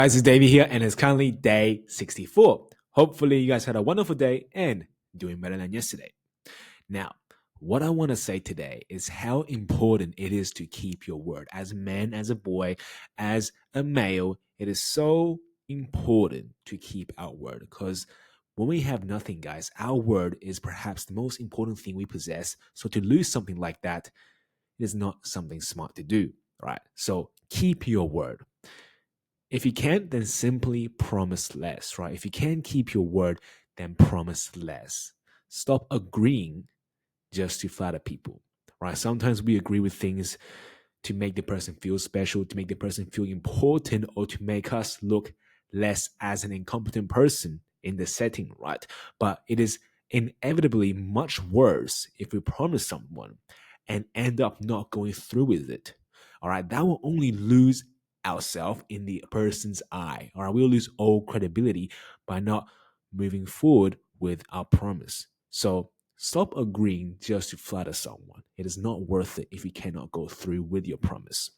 Guys, it's Davey here, and it's currently day 64. Hopefully, you guys had a wonderful day and doing better than yesterday. Now, what I want to say today is how important it is to keep your word. As a man, as a boy, as a male, it is so important to keep our word because when we have nothing, guys, our word is perhaps the most important thing we possess. So to lose something like that is not something smart to do, right? So keep your word. If you can't, then simply promise less, right? If you can't keep your word, then promise less. Stop agreeing just to flatter people, right? Sometimes we agree with things to make the person feel special, to make the person feel important, or to make us look less as an incompetent person in the setting, right? But it is inevitably much worse if we promise someone and end up not going through with it. All right, that will only lose ourselves in the person's eye. All right, we'll lose all credibility by not moving forward with our promise. So stop agreeing just to flatter someone. It is not worth it if you cannot go through with your promise.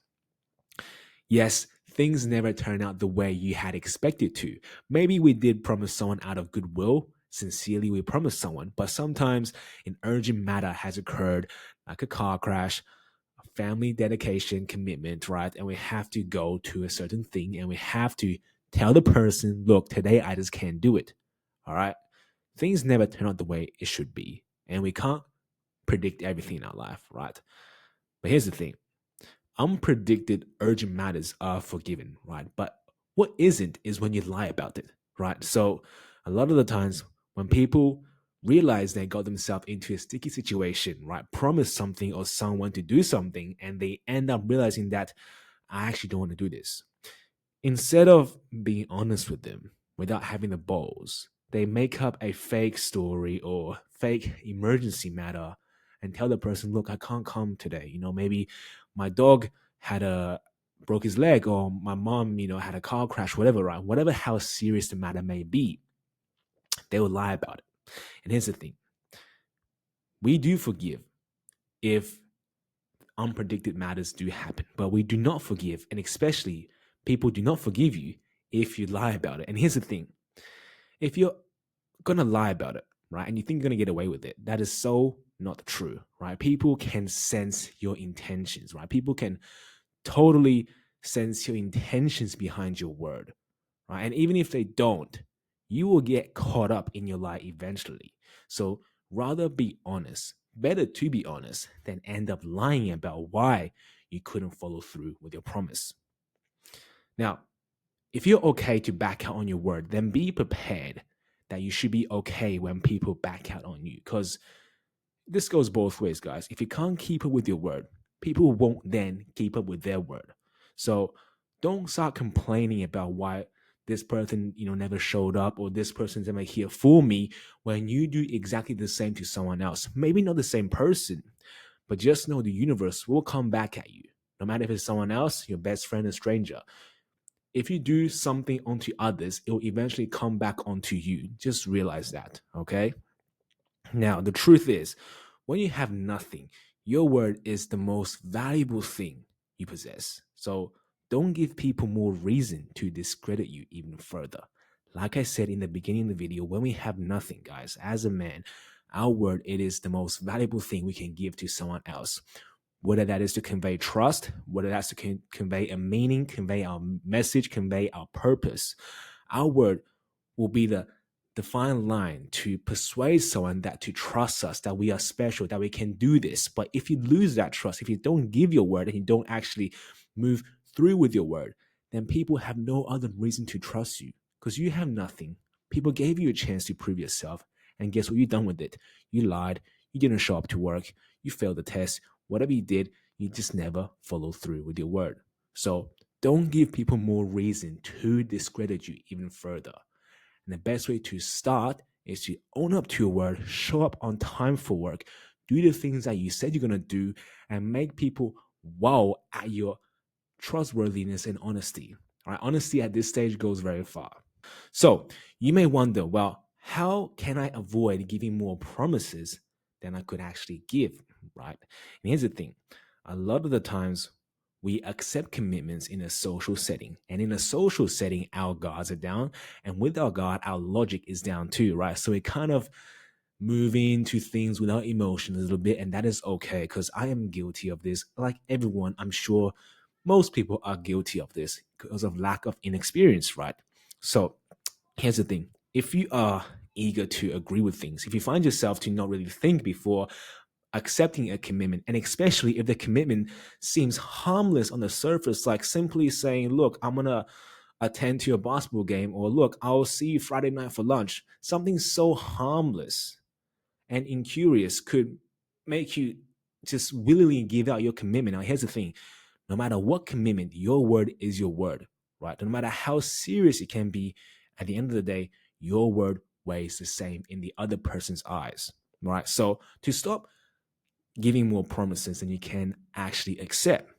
Yes, things never turn out the way you had expected to. Maybe we did promise someone out of goodwill. Sincerely, we promised someone, but sometimes an urgent matter has occurred, like a car crash, a family dedication commitment, right? And we have to go to a certain thing and we have to tell the person, look, today I just can't do it. All right. Things never turn out the way it should be. And we can't predict everything in our life, right? But here's the thing, unpredicted urgent matters are forgiven, right? But what isn't is when you lie about it, right? So a lot of the times when people realize they got themselves into a sticky situation, right? Promise something or someone to do something, and they end up realizing that I actually don't want to do this. Instead of being honest with them without having the balls, they make up a fake story or fake emergency matter and tell the person, look, I can't come today. Maybe my dog had a broke his leg or my mom, had a car crash, whatever, right? Whatever how serious the matter may be, they will lie about it. And here's the thing. We do forgive if unpredicted matters do happen, but we do not forgive, and especially people do not forgive you if you lie about it. And here's the thing, if you're gonna lie about it, right, and you think you're gonna get away with it, that is so not true, right? People can sense your intentions, right? People can totally sense your intentions behind your word, right? And even if they don't, you will get caught up in your lie eventually. So rather be honest. Better to be honest than end up lying about why you couldn't follow through with your promise. Now, if you're okay to back out on your word, then be prepared that you should be okay when people back out on you. Because this goes both ways, guys. If you can't keep up with your word, people won't then keep up with their word. So don't start complaining about why this person, never showed up or this person's never here for me when you do exactly the same to someone else. Maybe not the same person, but just know the universe will come back at you. No matter if it's someone else, your best friend, a stranger. If you do something onto others, it will eventually come back onto you. Just realize that, okay? Now, the truth is, when you have nothing, your word is the most valuable thing you possess. So don't give people more reason to discredit you even further. Like I said in the beginning of the video, when we have nothing, guys, as a man, our word, it is the most valuable thing we can give to someone else. Whether that is to convey trust, whether that's to convey a meaning, convey our message, convey our purpose. Our word will be the fine line to persuade someone that to trust us, that we are special, that we can do this. But if you lose that trust, if you don't give your word and you don't actually move through with your word, then people have no other reason to trust you because you have nothing. People gave you a chance to prove yourself. And guess what you've done with it? You lied. You didn't show up to work. You failed the test. Whatever you did, you just never followed through with your word. So don't give people more reason to discredit you even further. And the best way to start is to own up to your word, show up on time for work, do the things that you said you're going to do, and make people wow at your trustworthiness and honesty. All right, honesty at this stage goes very far. So you may wonder, well, how can I avoid giving more promises than I could actually give, right? And here's the thing. A lot of the times we accept commitments in a social setting. And in a social setting, our guards are down. And with our guard, our logic is down too, right? So it kind of move into things without emotion a little bit. And that is okay because I am guilty of this. Like everyone, I'm sure most people are guilty of this because of lack of inexperience, right? So here's the thing. If you are eager to agree with things, if you find yourself to not really think before accepting a commitment, and especially if the commitment seems harmless on the surface, like simply saying, look, I'm going to attend to your basketball game, or look, I'll see you Friday night for lunch, something so harmless and incurious could make you just willingly give out your commitment. Now, here's the thing. No matter what commitment, your word is your word, right? No matter how serious it can be, at the end of the day, your word weighs the same in the other person's eyes, right? So to stop giving more promises than you can actually accept,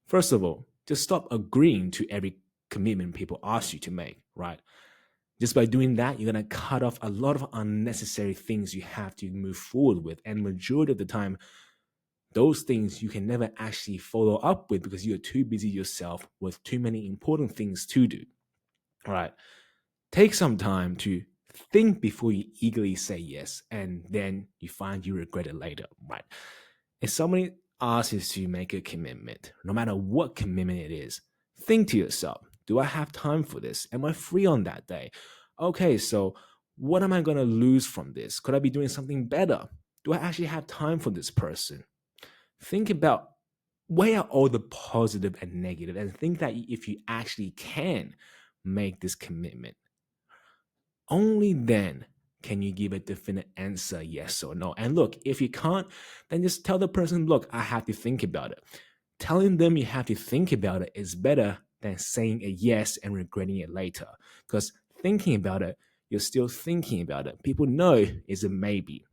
first of all, just stop agreeing to every commitment people ask you to make, right? Just by doing that, you're going to cut off a lot of unnecessary things you have to move forward with. And majority of the time, those things you can never actually follow up with because you're too busy yourself with too many important things to do. All right. Take some time to think before you eagerly say yes, and then you find you regret it later, right? If somebody asks you to make a commitment, no matter what commitment it is, think to yourself, do I have time for this? Am I free on that day? Okay, so what am I going to lose from this? Could I be doing something better? Do I actually have time for this person? Think about weigh out all the positive and negative and think that if you actually can make this commitment, only then can you give a definite answer, yes or no. And look, if you can't, then just tell the person, look, I have to think about it. Telling them you have to think about it is better than saying a yes and regretting it later. Because thinking about it, you're still thinking about it. People know it's a maybe.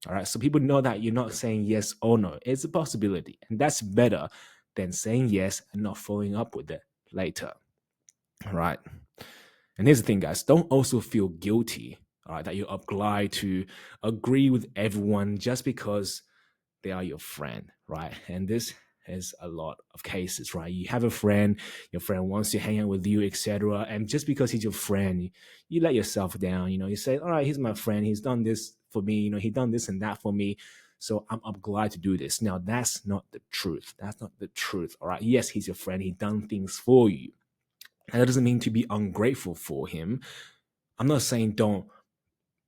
All right. So people know that you're not saying yes or no. It's a possibility. And that's better than saying yes and not following up with it later. All right. And here's the thing, guys, don't also feel guilty, all right, that you're obliged to agree with everyone just because they are your friend, right? And this is a lot of cases, right? You have a friend, your friend wants to hang out with you, etc. And just because he's your friend, you let yourself down. You say, all right, he's my friend. He's done this for me. He done this and that for me. So I'm glad to do this. Now, that's not the truth. That's not the truth, all right? Yes, he's your friend. He done things for you. And that doesn't mean to be ungrateful for him. I'm not saying don't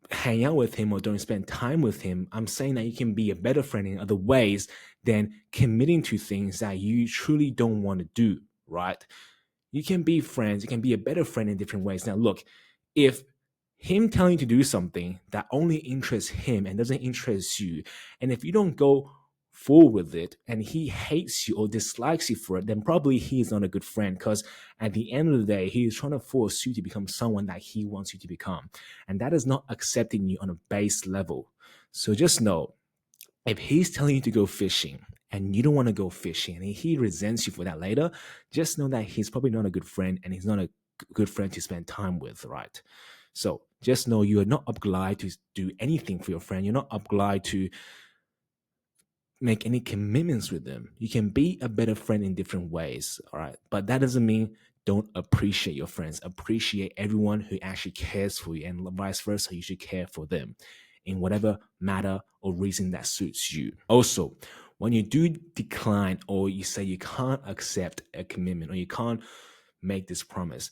hang out with him or don't spend time with him. I'm saying that you can be a better friend in other ways than committing to things that you truly don't want to do, right? You can be friends. You can be a better friend in different ways. Now, look, if him telling you to do something that only interests him and doesn't interest you, and if you don't go forward with it and he hates you or dislikes you for it, then probably he's not a good friend because at the end of the day, he is trying to force you to become someone that he wants you to become. And that is not accepting you on a base level. So just know if he's telling you to go fishing and you don't want to go fishing and he resents you for that later, just know that he's probably not a good friend and he's not a good friend to spend time with, right? So just know you are not obliged to do anything for your friend. You're not obliged to make any commitments with them. You can be a better friend in different ways, all right? But that doesn't mean don't appreciate your friends. Appreciate everyone who actually cares for you, and vice versa, you should care for them in whatever matter or reason that suits you. Also, when you do decline or you say you can't accept a commitment or you can't make this promise,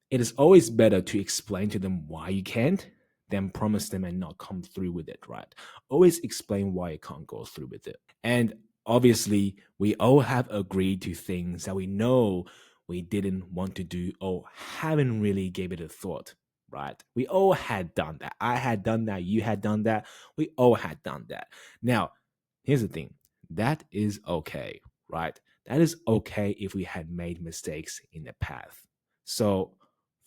it is always better to explain to them why you can't than promise them and not come through with it, right? Always explain why you can't go through with it. And obviously, we all have agreed to things that we know we didn't want to do or haven't really gave it a thought, right? We all had done that. I had done that. You had done that. We all had done that. Now, here's the thing. That is okay, right? That is okay if we had made mistakes in the past. So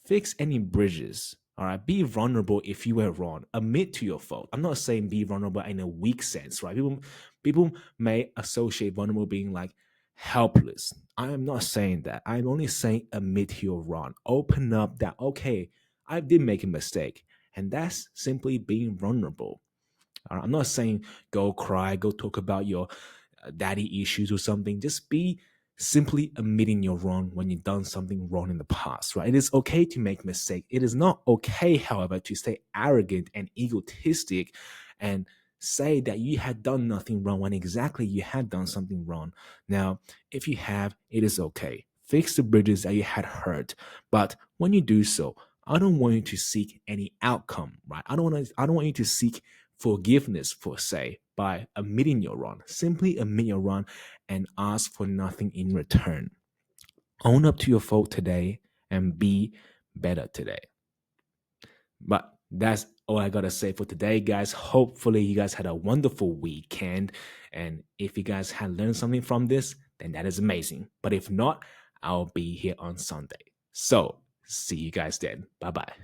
fix any bridges. All right. Be vulnerable if you were wrong. Admit to your fault. I'm not saying be vulnerable in a weak sense, right? People may associate vulnerable being like helpless. I am not saying that. I'm only saying admit you're wrong. Open up that, okay, I did make a mistake. And that's simply being vulnerable. All right? I'm not saying go cry, go talk about your daddy issues or something. Just be simply admitting you're wrong when you've done something wrong in the past, right? It is okay to make mistakes. It is not okay, however, to stay arrogant and egotistic and say that you had done nothing wrong when exactly you had done something wrong. Now, if you have, it is okay. Fix the bridges that you had hurt. But when you do so, I don't want you to seek any outcome, right? I don't want you to seek forgiveness for say by admitting you're wrong. Simply admit you're wrong and ask for nothing in return. Own up to your fault today and be better today. But that's all I gotta say for today, guys. Hopefully, you guys had a wonderful weekend. And if you guys had learned something from this, then that is amazing. But if not, I'll be here on Sunday. So, see you guys then. Bye bye.